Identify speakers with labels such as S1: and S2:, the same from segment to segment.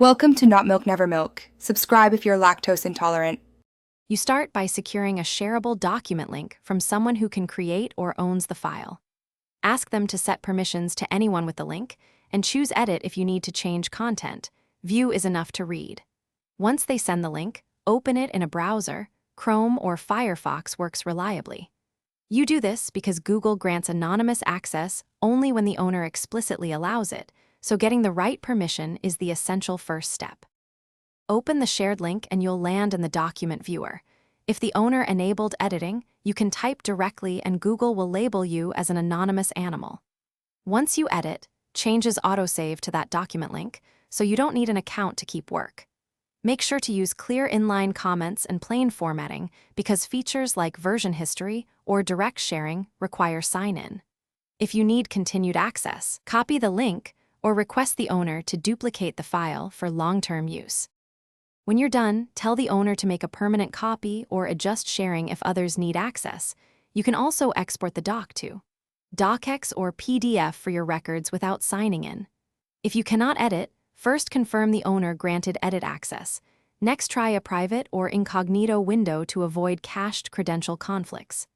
S1: Welcome to Not Milk Never Milk. Subscribe if you're lactose intolerant.
S2: You start by securing a shareable document link from someone who can create or owns the file. Ask them to set permissions to anyone with the link, and choose Edit if you need to change content. View is enough to read. Once they send the link, open it in a browser. Chrome or Firefox works reliably. You do this because Google grants anonymous access only when the owner explicitly allows it, so getting the right permission is the essential first step. Open the shared link and you'll land in the document viewer. If the owner enabled editing, you can type directly and Google will label you as an anonymous animal. Once you edit, changes autosave to that document link, so you don't need an account to keep work. Make sure to use clear inline comments and plain formatting because features like version history or direct sharing require sign-in. If you need continued access, copy the link or request the owner to duplicate the file for long-term use. When you're done, tell the owner to make a permanent copy or adjust sharing if others need access. You can also export the doc to DocX or PDF for your records without signing in. If you cannot edit, first confirm the owner granted edit access. Next, try a private or incognito window to avoid cached credential conflicts.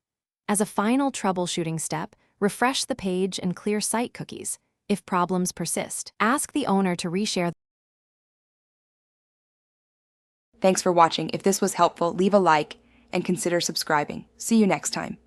S2: As a final troubleshooting step, refresh the page and clear site cookies. If problems persist, ask the owner to reshare.
S1: Thanks for watching. If this was helpful, leave a like and consider subscribing. See you next time.